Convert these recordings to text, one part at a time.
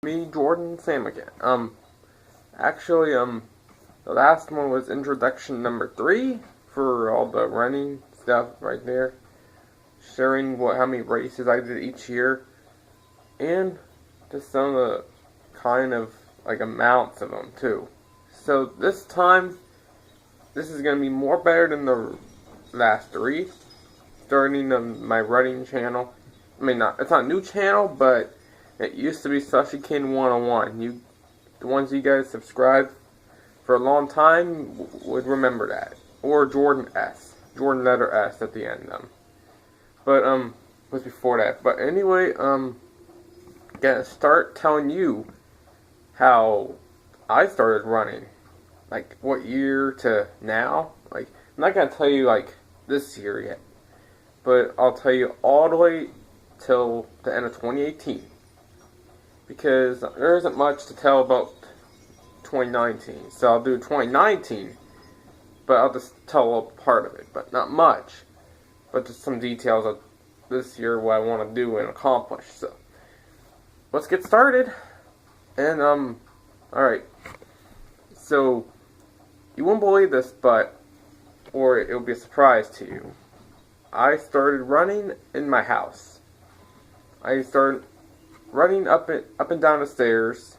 Me, Jordan, Sam again. Actually, the last one was introduction number 3 for all the running stuff right there. Sharing how many races I did each year. And just some of the kind of, amounts of them, too. So this time, this is going to be more better than the last 3. Starting on my running channel. It's not a new channel, but it used to be Slushy King 101. The ones you guys subscribed for a long time would remember that. Or Jordan S. Jordan letter S at the end. But was before that. But anyway, gonna start telling you how I started running. What year to now. I'm not gonna tell you this year yet. But I'll tell you all the way till the end of 2018. Because there isn't much to tell about 2019. So I'll do 2019, but I'll just tell a part of it, but not much. But just some details of this year, what I want to do and accomplish. So let's get started. And alright. So you won't believe this, or it'll be a surprise to you. I started running in my house. I started running up and down the stairs,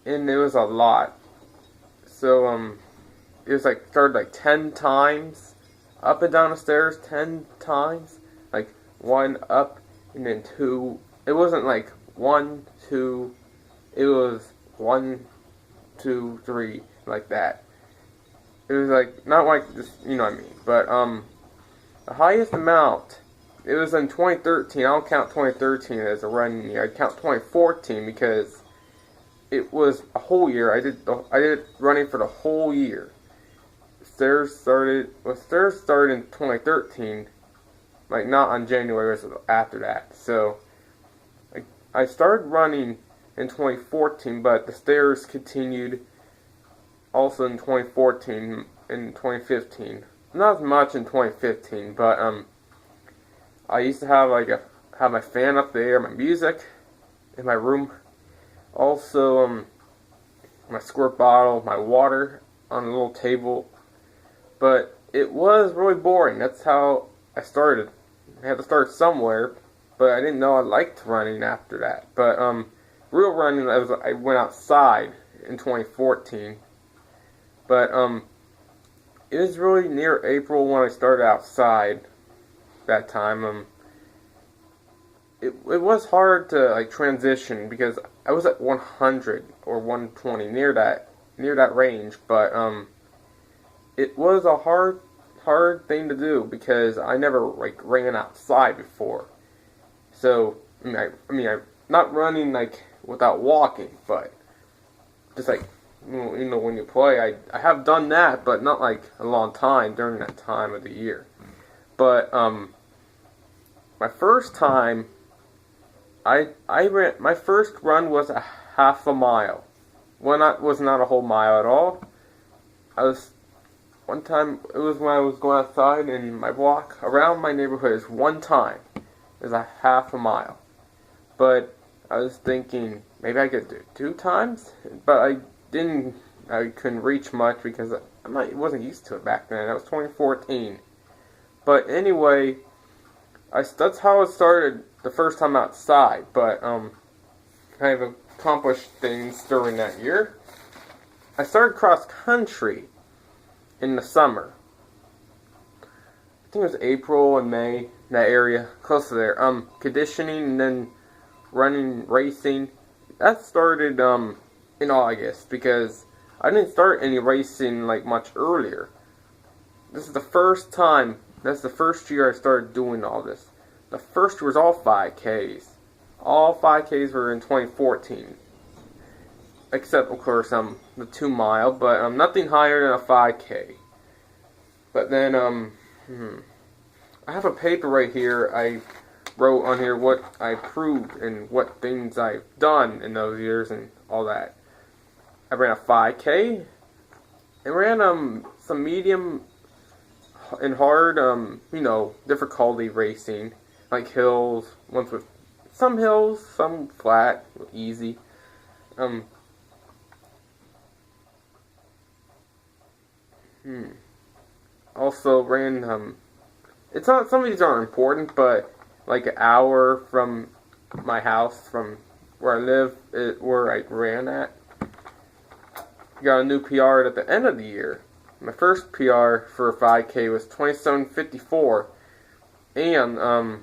and it was a lot. So it was started 10 times up and down the stairs, 10 times, 1 up and then 2. It wasn't 1, 2. It was 1, 2, 3, like that. It was not this, you know what I mean. But the highest amount, it was in 2013. I don't count 2013 as a running year. I count 2014 because it was a whole year. I did running for the whole year. Stairs started in 2013. Not on January, it was after that. So I started running in 2014, but the stairs continued also in 2014 and 2015. Not as much in 2015, but I used to have have my fan up there, my music in my room. Also my squirt bottle, my water on a little table. But it was really boring. That's how I started. I had to start somewhere, but I didn't know I liked running after that. But real running, I went outside in 2014. But it was really near April when I started outside that time. It was hard to transition because I was at 100 or 120 near that range, but it was a hard thing to do because I never ran outside before. So I'm not running without walking, but just when you play, I have done that, but not a long time during that time of the year. But my first time, I ran. My first run was a half a mile. Was not a whole mile at all. One time, it was when I was going outside, and my walk around my neighborhood is one time. Is a half a mile. But I was thinking maybe I could do 2 times, but I couldn't reach much because I wasn't used to it back then. That was 2014. But anyway, that's how it started the first time outside. But kind of accomplished things during that year. I started cross country in the summer. I think it was April and May, that area, close to there. Conditioning and then running, racing. That started in August because I didn't start any racing much earlier. This is the first time. That's the first year I started doing all this. The first year was all 5Ks. All 5Ks were in 2014. Except, of course, the 2 mile, but nothing higher than a 5K. But then, I have a paper right here. I wrote on here what I proved and what things I've done in those years and all that. I ran a 5K. I ran some medium and hard, difficulty racing, hills, ones with some hills, some flat, easy. Um, Also ran, it's not, some of these aren't important, but like an hour from my house, from where I live, where I ran at, got a new PR at the end of the year. My first PR for a 5K was 27:54, and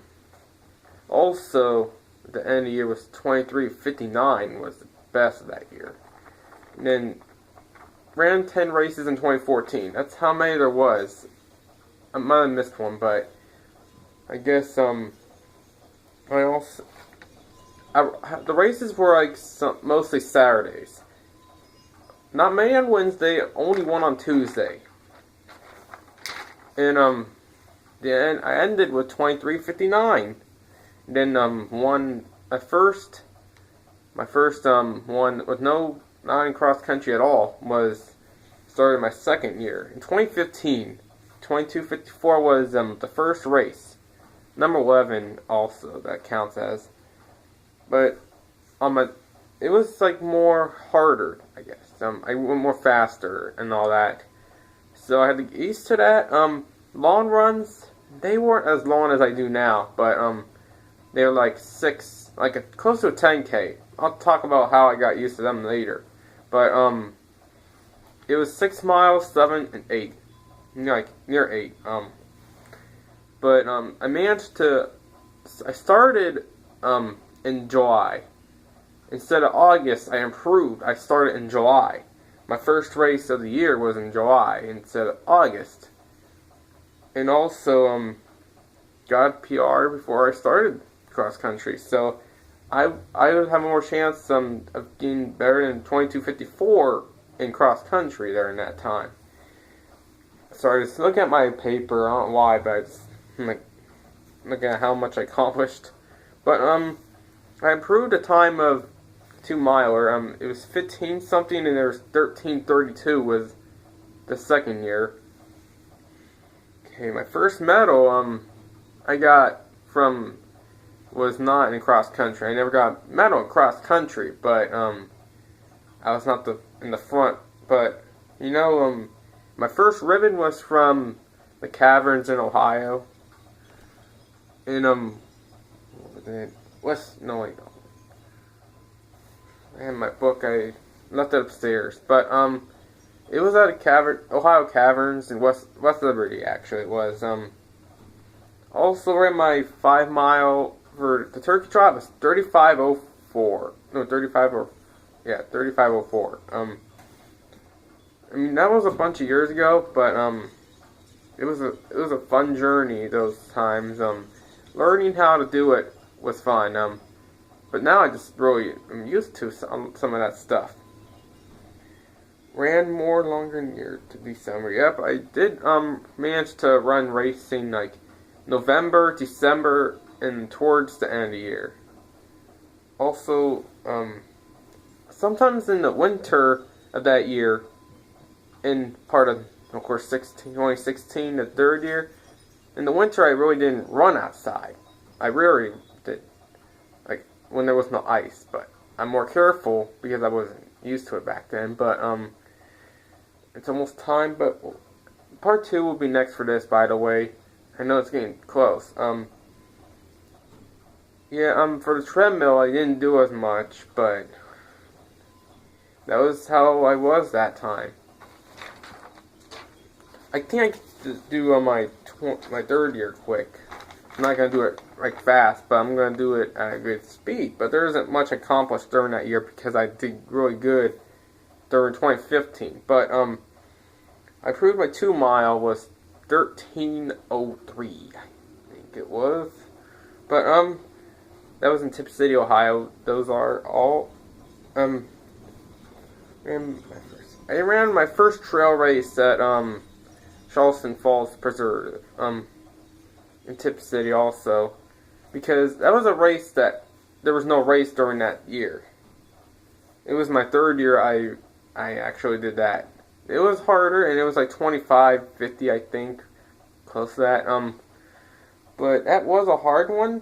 also at the end of the year was 23:59 was the best of that year. And then ran 10 races in 2014. That's how many there was. I might have missed one, but I guess I also the races were like mostly Saturdays. Not many on Wednesday, only one on Tuesday. And then I ended with 23:59. Then won my first one with not in cross country at all, was started my second year. In 2015, 22:54 was the first race. Number 11 also, that counts as. But it was like more harder, I guess. I went more faster and all that. So I had to get used to that. Long runs, they weren't as long as I do now, but they were like close to a 10K. I'll talk about how I got used to them later. But it was 6 miles, 7, and 8, like near 8. But I managed to. I started in July instead of August. I improved. I started in July. My first race of the year was in July instead of August. And also got a PR before I started cross country. So I would have more chance of getting better than 22:54 in cross country there in that time. So I just look at my paper. I don't know why, but it's like looking at how much I accomplished. But I improved a time of 2 miler. It was 15 something, and there was 13:32 was the second year. Okay, my first medal I got from was not in cross country. I never got a medal in cross country, but I was not in the front. But my first ribbon was from the Caverns in Ohio. In what was it? I had my book. I left it upstairs, but it was at a Ohio Caverns in West Liberty. Actually, it was also ran my 5 mile for the turkey trot was 35:04. No, 35:04. I mean, that was a bunch of years ago, but it was a fun journey those times. Learning how to do it was fun. But now I just really am used to some of that stuff. Ran more longer than year to December. Yep, I did manage to run racing like November, December, and towards the end of the year. Also, sometimes in the winter of that year, in part of course 2016, the third year, in the winter I really didn't run outside. I rarely did, like when there was no ice, but I'm more careful because I wasn't used to it back then. But it's almost time, but part 2 will be next for this, by the way. I know it's getting close. Yeah, for the treadmill, I didn't do as much, but that was how I was that time. I think I could do my third year quick. I'm not gonna do it like fast, but I'm gonna do it at a good speed. But there isn't much accomplished during that year because I did really good during 2015. But I proved my 2 mile was 13:03, I think it was. But that was in Tipp City, Ohio. Those are all I ran my first trail race at Charleston Falls Preserve in Tipp City also, because that was a race that there was no race during that year. It was my third year I actually did that. It was harder, and it was like 25:50, I think, close to that. But that was a hard one.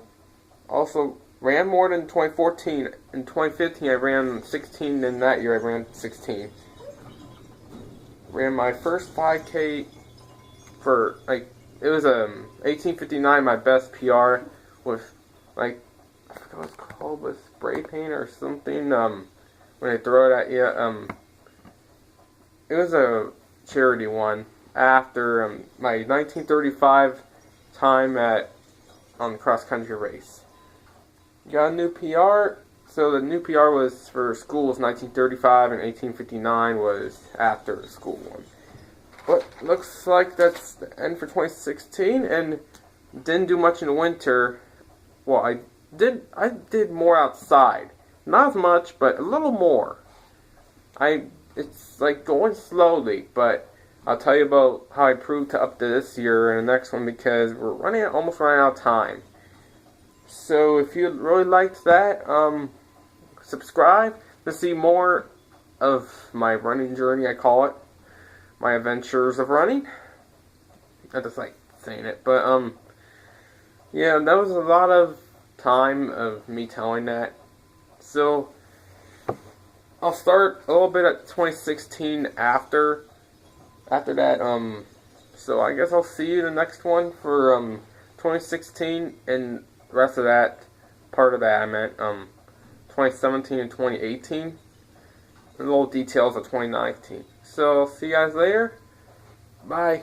Also ran more than 2014. In 2015, I ran 16, and that year I ran 16. Ran my first 5K for, like, it was 18:59, my best PR with, like, I forgot what it's called, with spray paint or something, when they throw it at you. It was a charity one after my 1935 time at cross country race. Got a new PR. So the new PR was for schools 1935, and 18:59 was after the school one. But looks like that's the end for 2016, and didn't do much in the winter. Well, I did more outside. Not as much, but a little more. It's like going slowly, but I'll tell you about how I improved to up to this year in the next one, because we're almost running out of time. So if you really liked that, subscribe to see more of my running journey, I call it. My adventures of running. I just like saying it, but yeah, that was a lot of time of me telling that. So I'll start a little bit at 2016 after that. So I guess I'll see you in the next one for 2016, and the rest of that, part of that I meant 2017 and 2018, and little details of 2019. So see you guys later. Bye.